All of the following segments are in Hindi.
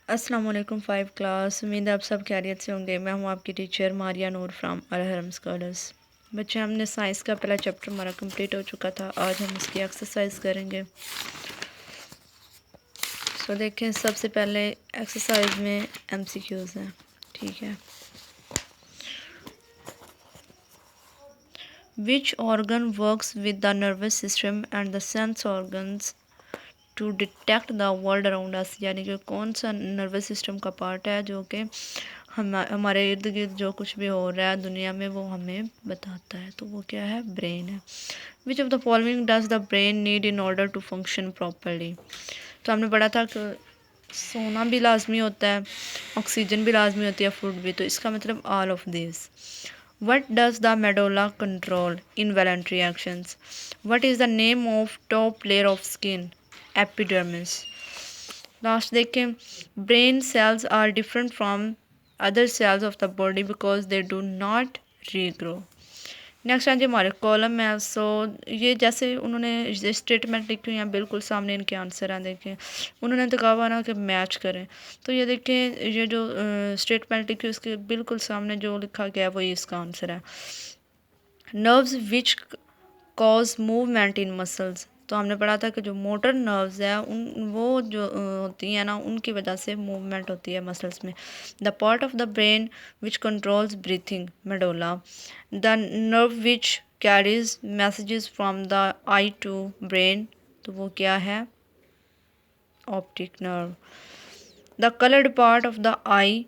अस्सलाम वालेकुम फाइव क्लास। उम्मीद है आप सब खैरियत से होंगे। मैं हूं आपकी teacher Maria Noor from Al-Haram scholars. बच्चे, हमने साइंस का पहला चैप्टर हमारा कंप्लीट हो चुका था। आज हम इसकी एक्सरसाइज करेंगे। सो देखें, सबसे पहले एक्सरसाइज में एमसीक्यूज़ हैं। ठीक है। Which organ works with the nervous system and the sense organs to detect the world around us, यानी कि कौन सा नर्वस सिस्टम का पार्ट है जो कि हमारे इर्द गिर्द जो कुछ भी हो रहा है दुनिया में वो हमें बताता है। तो वो क्या है? ब्रेन है। Which of the following does the brain need in order to function properly. तो हमने पढ़ा था कि सोना भी लाजमी होता है, ऑक्सीजन भी लाजमी होती है, फूड भी। तो इसका मतलब all of this. What does the medulla control? Involuntary actions. What is the name of top layer of skin? Epidermis. Last देखें, brain cells are different from other cells of the body because they do not regrow. Next आज हमारे कॉलम है। सो ये जैसे उन्होंने ये स्टेटमेंट लिखी हुई हैं, बिल्कुल सामने इनके आंसर हैं। देखें, उन्होंने तो कहा हुआ ना कि मैच करें। तो ये देखें, ये जो स्टेटमेंट लिखी है उसके बिल्कुल सामने जो लिखा गया है वही इसका आंसर है। Nerves which cause movement in muscles. तो हमने पढ़ा था कि जो मोटर नर्व्स है उन वो जो होती हैं ना, उनकी वजह से मूवमेंट होती है मसल्स में। The part of the brain which controls breathing, medulla. The nerve which carries messages from the eye to brain, तो वो क्या है? Optic nerve. The coloured part of the eye,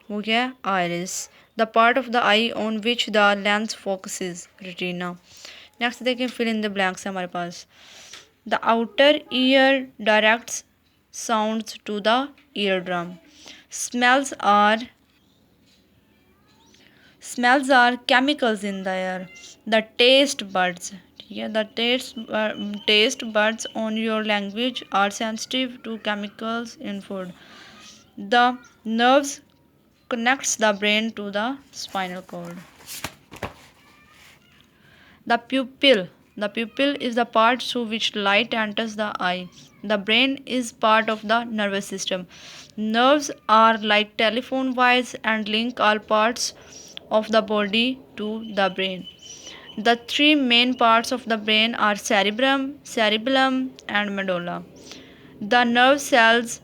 वो क्या है? Iris. The part of the eye on which the lens focuses, retina. Next देखें, फिल इन द ब्लैंक्स है हमारे पास। The outer ear directs sounds to the eardrum. Smells are smells are chemicals in the air. The taste buds, ठीक है, the taste buds on your language are sensitive to chemicals in food. The nerves connects the brain to the spinal cord. The pupil. The pupil is the part through which light enters the eye. The brain is part of the nervous system. Nerves are like telephone wires and link all parts of the body to the brain. The three main parts of the brain are cerebellum, and medulla. The nerve cells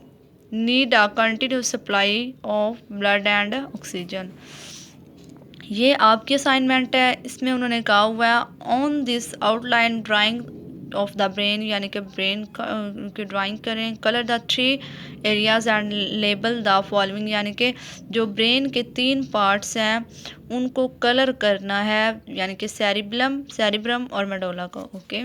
need a continuous supply of blood and oxygen. ये आपकी असाइनमेंट है। इसमें उन्होंने कहा हुआ है on this outline drying of the brain, यानी कि ब्रेन की ड्राइंग करें। Colour the three areas and label the following, यानी कि जो ब्रेन के तीन पार्ट्स हैं उनको कलर करना है, यानी कि सेरिब्रम और मेडोला को। ओके।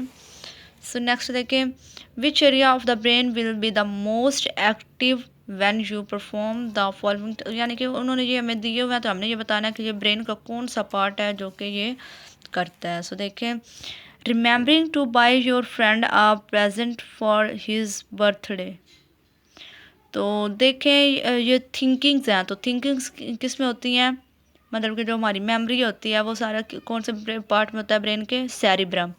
सो नेक्स्ट देखें, which area of the brain will be the most active when you perform the following, यानी कि उन्होंने ये हमें दिए हुए हैं तो हमने ये बताना है कि ये ब्रेन का कौन सा पार्ट है जो कि ये करता है। सो देखें, remembering to buy your friend a present for his birthday. तो देखें, ये थिंकिंग्स हैं। तो थिंकिंग्स किस में होती हैं? मतलब कि जो हमारी मेमोरी होती है वो सारा कौन से पार्ट में होता है? ब्रेन के cerebrum.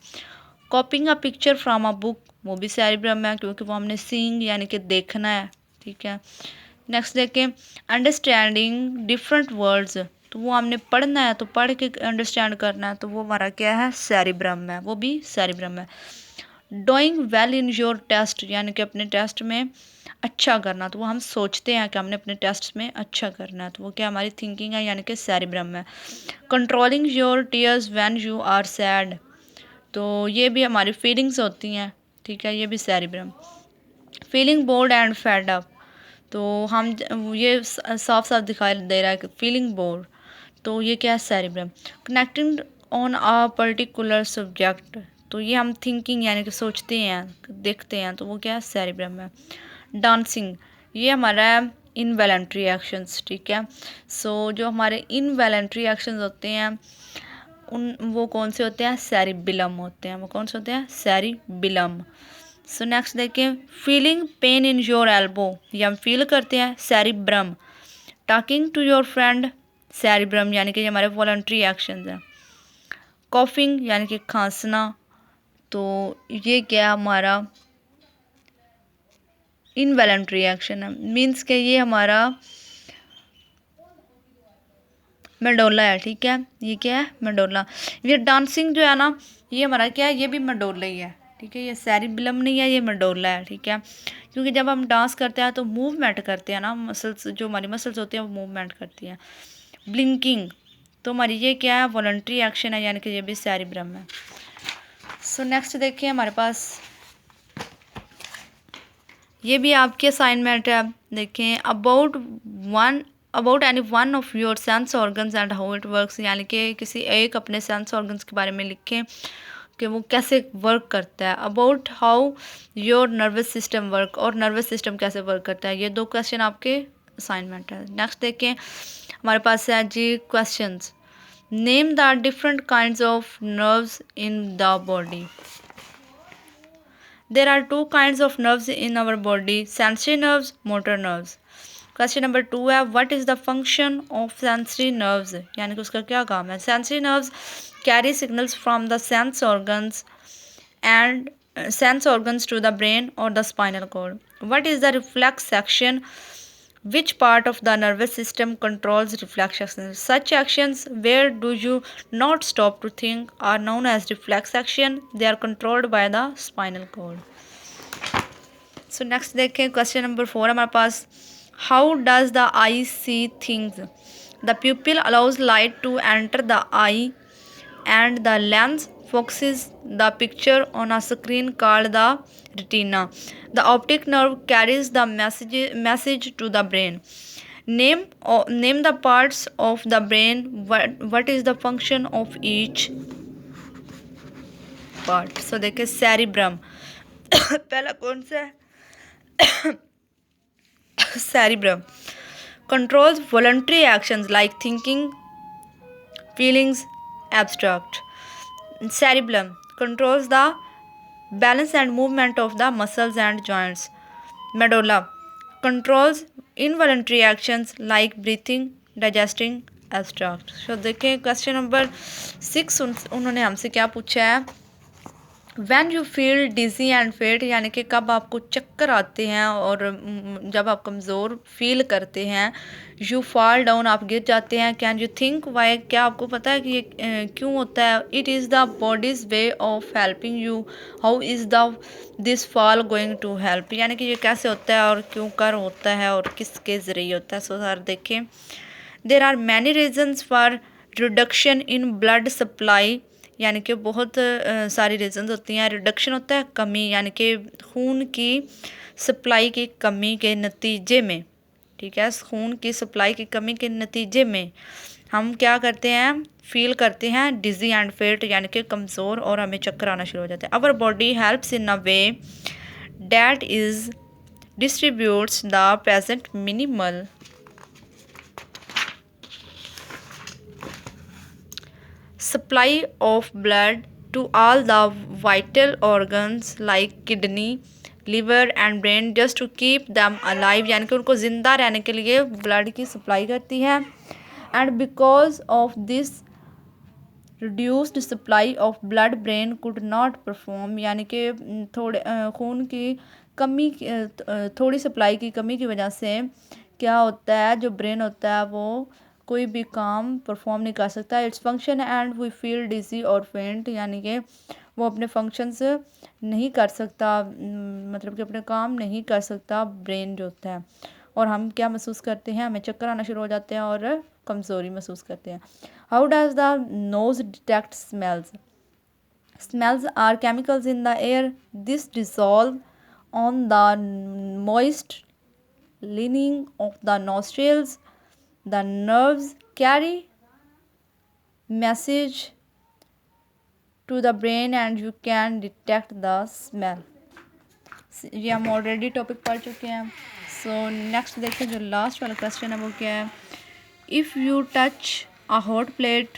कॉपिंग a picture from a book, वो भी सेरिब्रम है क्योंकि वो हमने सीइंग यानी कि देखना है। ठीक है। नेक्स्ट देखें, अंडरस्टैंडिंग डिफरेंट वर्ड्स, तो वो हमने पढ़ना है, तो पढ़ के अंडरस्टैंड करना है, तो वो हमारा क्या है? सेरिब्रम है, वो भी सेरिब्रम है। Doing well in your test, यानी कि अपने टेस्ट में अच्छा करना, तो वो हम सोचते हैं कि हमने अपने टेस्ट में अच्छा करना है, तो वो क्या हमारी थिंकिंग है, यानी कि सेरिब्रम है। Controlling your tears when you are sad, तो ये भी हमारी फीलिंग्स होती हैं। ठीक है, ये भी cerebrum. Feeling board and fed up, तो हम ये साफ साफ दिखाई दे रहा है कि फीलिंग बोर्ड, तो ये क्या है? Cerebrum. Connecting on a particular subject, तो ये हम थिंकिंग यानी कि सोचते हैं, देखते हैं, तो वो क्या है? सेरिब्रम है। डांसिंग, ये हमारा इनवॉलंटरी एक्शंस। ठीक है। सो जो हमारे इनवॉलंटरी एक्शंस होते हैं उन वो कौन से होते हैं? सेरिबिलम होते हैं। वो कौन से होते हैं? सेरिबिलम। सो नेक्स्ट देखें, feeling pain in your elbow, ये हम फील करते हैं, cerebrum. Talking to your friend, cerebrum, यानी कि ये हमारे वॉलंटरी एक्शंस हैं। कॉफिंग यानी कि खांसना, तो ये क्या हमारा? इनवॉलंटरी एक्शन है, मीन्स के ये हमारा मेडोला है, ठीक है। ये क्या है? मेडोला। ये डांसिंग जो है ना, ये हमारा क्या है? ये भी मेडोला ही है, ठीक है। ये सेरिबेलम नहीं है, ये मेडोला है, ठीक है। क्योंकि जब हम डांस करते हैं तो मूवमेंट करते हैं ना, मसल्स जो हमारी मसल्स होती हैं वो मूवमेंट करती हैं। ब्लिंकिंग तो हमारी ये क्या है? वॉलंटरी एक्शन है, यानी कि ये भी सेरिब्रम है। सो नेक्स्ट देखिए हमारे पास, ये भी आपकी असाइनमेंट है। देखें, about any one of your sense organs and how it works, यानी कि किसी एक अपने सेंस ऑर्गन्स के बारे में लिखें कि वो कैसे वर्क करता है। About how your nervous system work, और नर्वस सिस्टम कैसे वर्क करता है। ये 2 क्वेश्चन आपके असाइनमेंट है। नेक्स्ट देखें हमारे पास है G questions. Name the different kinds of nerves in the body. There are 2 kinds of nerves in our body, sensory nerves, motor nerves. Question number 2 है, what is the function of sensory nerves, यानी कि उसका क्या काम है। Sensory nerves carry signals from the sense organs to the brain or the spinal cord. What is the reflex action? Which part of the nervous system controls reflex actions? Such actions where do you not stop to think are known as reflex action. They are controlled by the spinal cord. So next देखें क्वेश्चन नंबर 4 हमारे पास, how does the eye see things? The pupil allows light to enter the eye and the lens focuses the picture on a screen called the retina. The optic nerve carries the message to the brain. Name the parts of the brain. What is the function of each part? So देखिए cerebrum पहला कौन सा है? Cerebrum controls voluntary actions like thinking, feelings, abstract. Cerebellum controls the balance and movement of the muscles and joints. Medulla controls involuntary actions like breathing, digesting, abstract. So देखें क्वेश्चन नंबर 6 उन्होंने हमसे क्या पूछा है। When you feel dizzy and faint, यानी कि कब आपको चक्कर आते हैं और जब आप कमज़ोर फील करते हैं। यू फॉल डाउन, आप गिर जाते हैं। कैन यू थिंक वाई, क्या आपको पता है कि ये क्यों होता है। It is the body's way of helping you. How is this fall going to help, यानी कि ये कैसे होता है और क्यों कर होता है और किसके ज़रिए होता है। सो सर देखें, there are many reasons for reduction in blood supply, यानी कि बहुत सारी रीजंस होती हैं। रिडक्शन होता है कमी, यानी कि खून की सप्लाई की कमी के नतीजे में, ठीक है। खून की सप्लाई की कमी के नतीजे में हम क्या करते हैं? फील करते हैं डिजी एंड फेट, यानी कि कमज़ोर, और हमें चक्कर आना शुरू हो जाते हैं। Our body helps in a way that is distributes the present minimal supply of blood to all the vital organs like kidney, liver and brain just to keep them alive, यानी कि उनको ज़िंदा रहने के लिए ब्लड की सप्लाई करती है। And because of this reduced supply of blood brain could not perform, यानी कि थोड़े खून की कमी, थोड़ी सप्लाई की कमी की वजह से क्या होता है, जो ब्रेन होता है वो कोई भी काम परफॉर्म नहीं कर सकता। Its function and we feel dizzy और फेंट, यानी कि वो अपने फंक्शंस नहीं कर सकता, मतलब कि अपने काम नहीं कर सकता ब्रेन जो होता है। और हम क्या महसूस करते हैं? हमें चक्कर आना शुरू हो जाते हैं और कमज़ोरी महसूस करते हैं। How does the nose detect smells? Smells are chemicals in the air. This dissolve on the moist lining of the nostrils. The nerves carry message to the brain and you can detect the smell. ये हम ऑलरेडी टॉपिक पढ़ चुके हैं। सो नेक्स्ट देखिए, जो लास्ट वाला क्वेश्चन है वो क्या है। If you touch a hot plate